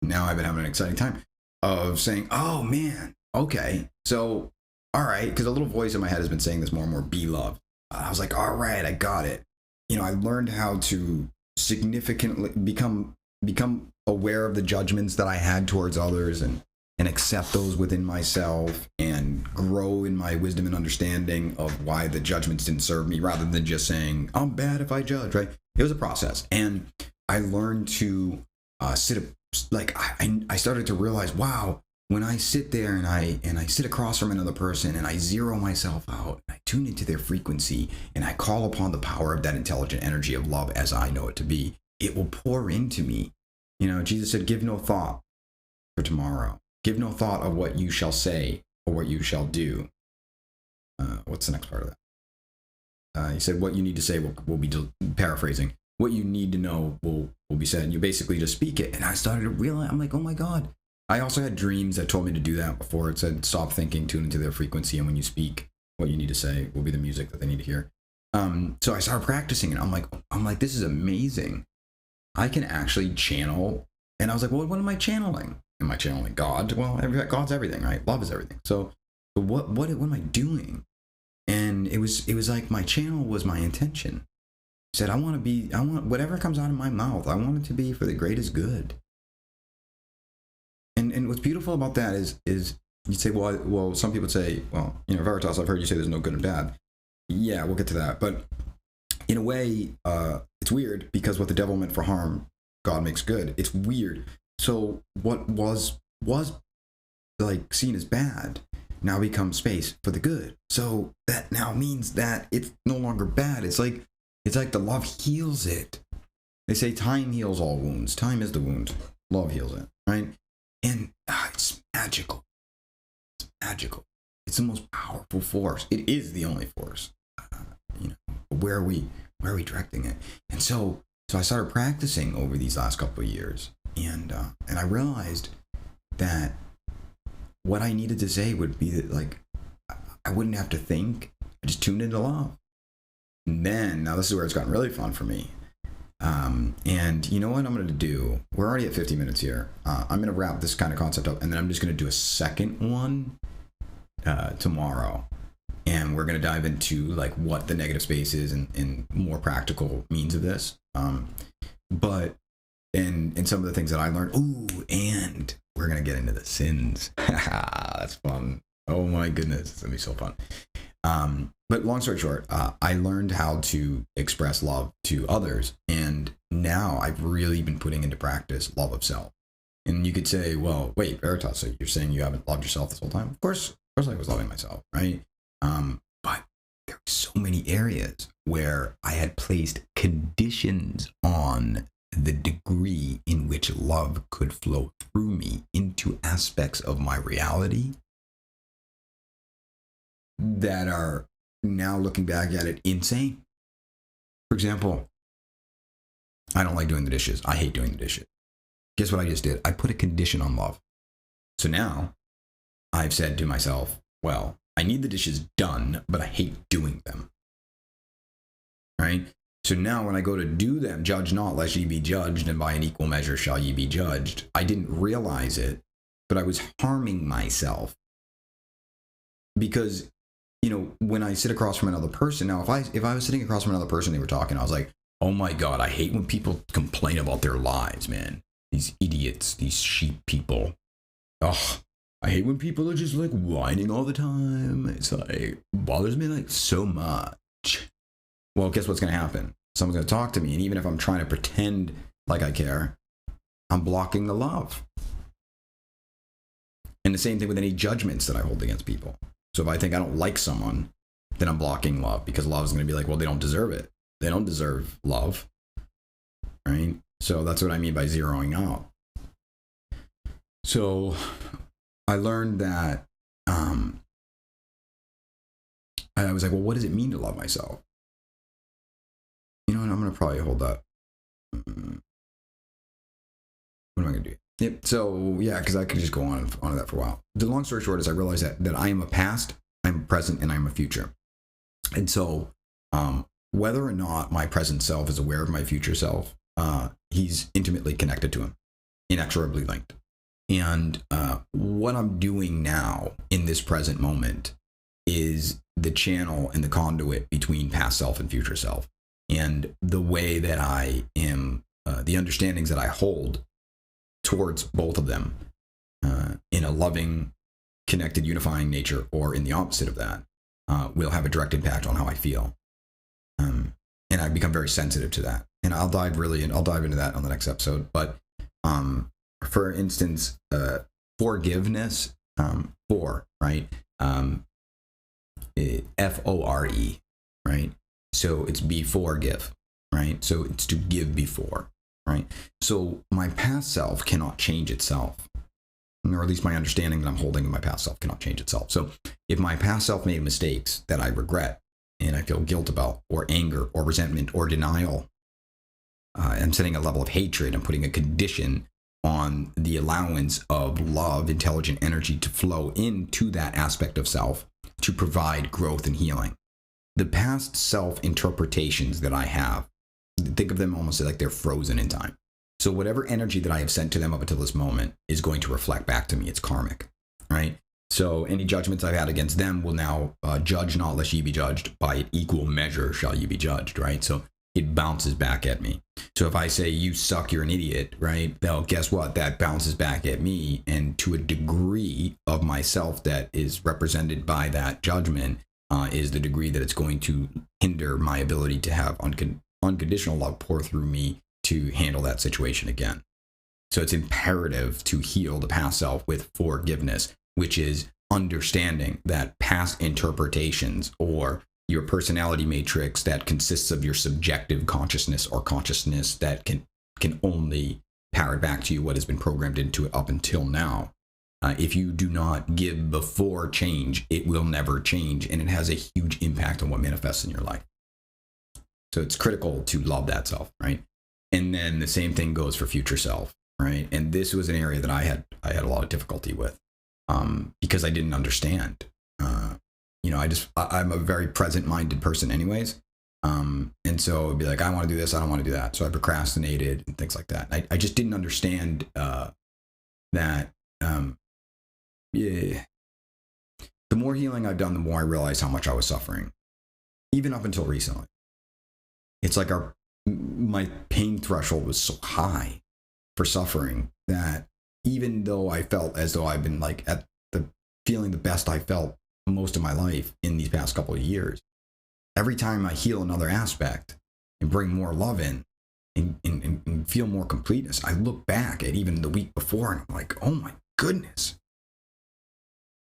Now I've been having an exciting time of saying, oh man, okay, so, all right, because a little voice in my head has been saying this more and more, be loved. I was like, all right, I got it. I learned how to significantly become aware of the judgments that I had towards others and accept those within myself and grow in my wisdom and understanding of why the judgments didn't serve me, rather than just saying, I'm bad if I judge, right? It was a process. And I learned to I started to realize, wow, when I sit there and I sit across from another person and I zero myself out, and I tune into their frequency and I call upon the power of that intelligent energy of love as I know it to be, it will pour into me. Jesus said, give no thought for tomorrow. Give no thought of what you shall say or what you shall do. What's the next part of that? He said, what you need to say will be paraphrasing. What you need to know will be said. And you basically just speak it. And I started to realize, I'm like, oh my God. I also had dreams that told me to do that before. It said, stop thinking, tune into their frequency. And when you speak, what you need to say will be the music that they need to hear. So I started practicing it. I'm like, this is amazing. I can actually channel. And I was like, well, what am I channeling? Am I channeling God? Well, God's everything, right? Love is everything. So what am I doing? And it was like my channel was my intention. I said, I want whatever comes out of my mouth, I want it to be for the greatest good. And what's beautiful about that is you'd say, well, some people say, well, Veritas, I've heard you say there's no good and bad. Yeah, we'll get to that. But in a way, it's weird, because what the devil meant for harm, God makes good. It's weird. So what was like seen as bad now becomes space for the good. So that now means that it's no longer bad. It's like the love heals it. They say time heals all wounds. Time is the wound. Love heals it, right? And it's magical. It's magical. It's the most powerful force. It is the only force. Where are we directing it? And so So I started practicing over these last couple of years, and I realized that what I needed to say would be that, like, I wouldn't have to think. I just tuned into love. And then, now this is where it's gotten really fun for me. And you know what I'm going to do? We're already at 50 minutes here. I'm going to wrap this kind of concept up, and then I'm just going to do a second one tomorrow. And we're going to dive into like what the negative space is and more practical means of this. But and some of the things that I learned. Ooh, and we're going to get into the sins. That's fun. Oh my goodness. It's going to be so fun. But long story short, I learned how to express love to others. And now I've really been putting into practice love of self. And you could say, well, wait, Veritas, so you're saying you haven't loved yourself this whole time? Of course I was loving myself, right? But there were so many areas where I had placed conditions on the degree in which love could flow through me into aspects of my reality that are, now looking back at it, insane. For example, I don't like doing the dishes. I hate doing the dishes. Guess what I just did? I put a condition on love. So now I've said to myself, well, I need the dishes done, but I hate doing them. Right? So now when I go to do them, judge not lest ye be judged, and by an equal measure shall ye be judged. I didn't realize it, but I was harming myself. Because, you know, when I sit across from another person, now if I was sitting across from another person, they were talking, I was like, oh my God, I hate when people complain about their lives, man. These idiots, these sheep people. Ugh. I hate when people are just like whining all the time. It's like, bothers me like so much. Well, guess what's going to happen? Someone's going to talk to me. And even if I'm trying to pretend like I care, I'm blocking the love. And the same thing with any judgments that I hold against people. So if I think I don't like someone, then I'm blocking love, because love is going to be like, well, they don't deserve it. They don't deserve love. Right? So that's what I mean by zeroing out. So I learned that I was like, well, what does it mean to love myself? You know what? I'm going to probably hold that. What am I going to do? Yep. So yeah, because I could just go on that for a while. The long story short is I realized that I am a past, I'm a present, and I'm a future. And so whether or not my present self is aware of my future self, he's intimately connected to him, inexorably linked. And what I'm doing now in this present moment is the channel and the conduit between past self and future self. And the way that I am, the understandings that I hold towards both of them in a loving, connected, unifying nature, or in the opposite of that, will have a direct impact on how I feel. And I've become very sensitive to that. And I'll dive into that on the next episode. But for instance, forgiveness, right? FORE, right? So it's before give, right? So it's to give before, right? So my past self cannot change itself, or at least my understanding that I'm holding of my past self cannot change itself. So if my past self made mistakes that I regret and I feel guilt about, or anger, or resentment, or denial, I'm setting a level of hatred. I'm putting a condition on the allowance of love, intelligent energy to flow into that aspect of self to provide growth and healing. The past self interpretations that I have, think of them almost like they're frozen in time. So whatever energy that I have sent to them up until this moment is going to reflect back to me. It's karmic, right? So any judgments I've had against them will now judge not lest ye be judged. By equal measure shall ye be judged, right? So it bounces back at me. So if I say, you suck, you're an idiot, right? Well, guess what? That bounces back at me. And to a degree of myself that is represented by that judgment is the degree that it's going to hinder my ability to have unconditional love pour through me to handle that situation again. So it's imperative to heal the past self with forgiveness, which is understanding that past interpretations, or your personality matrix that consists of your subjective consciousness, or consciousness that can only parrot back to you what has been programmed into it up until now. If you do not give before change, it will never change, and it has a huge impact on what manifests in your life. So it's critical to love that self, right? And then the same thing goes for future self, right? And this was an area that I had a lot of difficulty with, because I didn't understand. I'm a very present-minded person anyways. And so it'd be like, I want to do this, I don't want to do that. So I procrastinated and things like that. I just didn't understand that. Yeah. The more healing I've done, the more I realized how much I was suffering, even up until recently. It's like my pain threshold was so high for suffering that even though I felt as though I've been like feeling the best I felt most of my life in these past couple of years, every time I heal another aspect and bring more love in and feel more completeness, I look back at even the week before and I'm like, oh my goodness,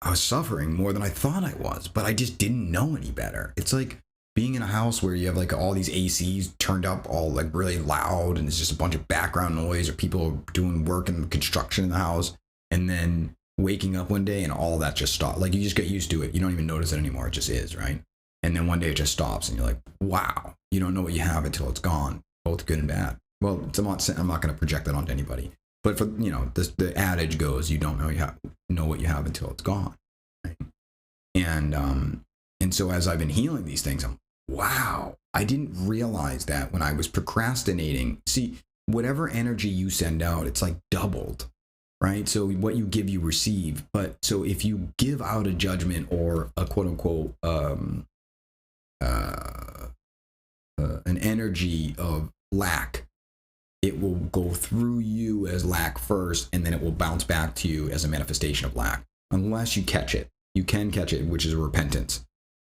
I was suffering more than I thought I was, but I just didn't know any better. It's like being in a house where you have like all these ACs turned up all like really loud and it's just a bunch of background noise or people doing work and construction in the house, and then waking up one day and all that just stopped. Like you just get used to it. You don't even notice it anymore. It just is, right? And then one day it just stops and you're like, wow, you don't know what you have until it's gone, both good and bad. Well, I'm not going to project that onto anybody, but for, the adage goes, you don't know what you have until it's gone. Right? And so as I've been healing these things, wow, I didn't realize that when I was procrastinating. See, whatever energy you send out, it's like doubled, right? So what you give, you receive. But so if you give out a judgment or a quote unquote, an energy of lack, it will go through you as lack first, and then it will bounce back to you as a manifestation of lack. Unless you catch it. You can catch it, which is a repentance.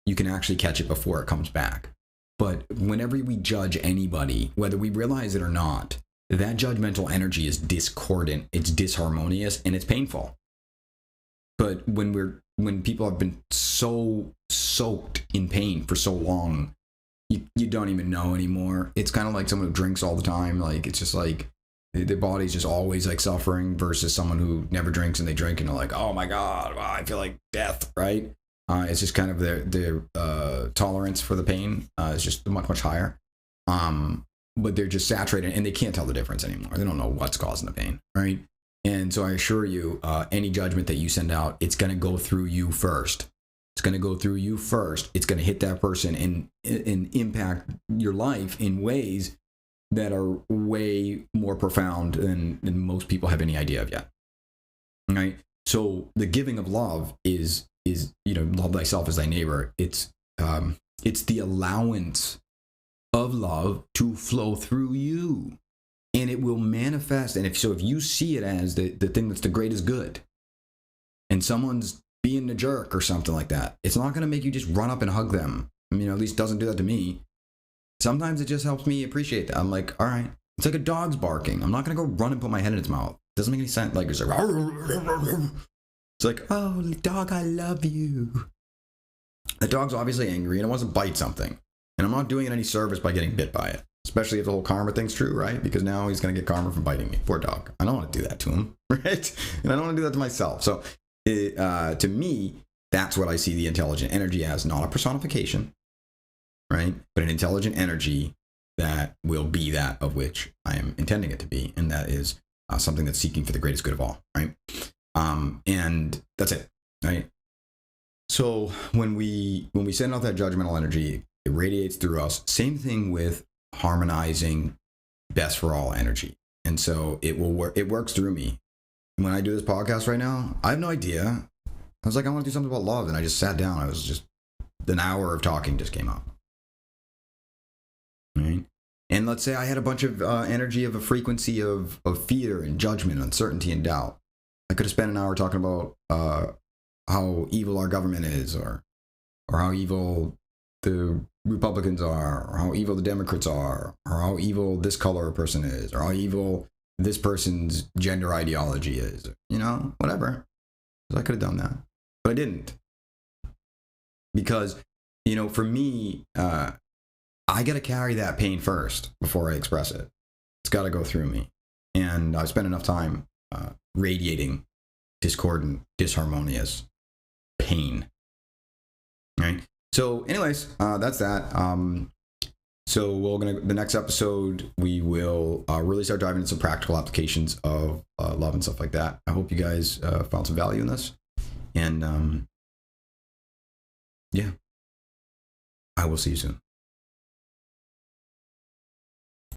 You can actually catch it before it comes back. But whenever we judge anybody, whether we realize it or not, that judgmental energy is discordant, it's disharmonious, and it's painful. But when people have been so soaked in pain for so long, you don't even know anymore. It's kind of like someone who drinks all the time. Like, it's just like their body's just always like suffering, versus someone who never drinks and they drink and they're like, oh my God, wow, I feel like death, right? It's just kind of their tolerance for the pain is just much, much higher. But they're just saturated and they can't tell the difference anymore. They don't know what's causing the pain, right? And so I assure you, any judgment that you send out, it's going to go through you first. It's going to go through you first. It's going to hit that person and impact your life in ways that are way more profound than most people have any idea of yet. Right? So the giving of love is love thyself as thy neighbor. It's the allowance of love to flow through you, and it will manifest. And if you see it as the thing that's the greatest good, and someone's being a jerk or something like that, it's not going to make you just run up and hug them. I mean, at least it doesn't do that to me. Sometimes it just helps me appreciate that. I'm like, all right, it's like a dog's barking. I'm not going to go run and put my head in its mouth. It doesn't make any sense. Like, it's like, oh, dog, I love you. The dog's obviously angry and it wants to bite something. And I'm not doing it any service by getting bit by it. Especially if the whole karma thing's true, right? Because now he's going to get karma from biting me. Poor dog. I don't want to do that to him, right? And I don't want to do that to myself. So to me, that's what I see the intelligent energy as. Not a personification, right? But an intelligent energy that will be that of which I am intending it to be. And that is something that's seeking for the greatest good of all, right? And that's it, right? So when we send out that judgmental energy, it radiates through us. Same thing with harmonizing best for all energy. And so it will work. It works through me. When I do this podcast right now, I have no idea. I was like, I want to do something about love. And I just sat down. I was just, an hour of talking just came up. Right? And let's say I had a bunch of energy of a frequency of fear and judgment, uncertainty and doubt. I could have spent an hour talking about how evil our government is, or how evil the Republicans are, or how evil the Democrats are, or how evil this color person is, or how evil this person's gender ideology is, whatever. So I could have done that, but I didn't. Because, for me, I got to carry that pain first before I express it. It's got to go through me. And I've spent enough time radiating discordant, disharmonious pain. Right? So anyways, that's that. So the next episode, we will really start diving into some practical applications of love and stuff like that. I hope you guys found some value in this. And yeah, I will see you soon.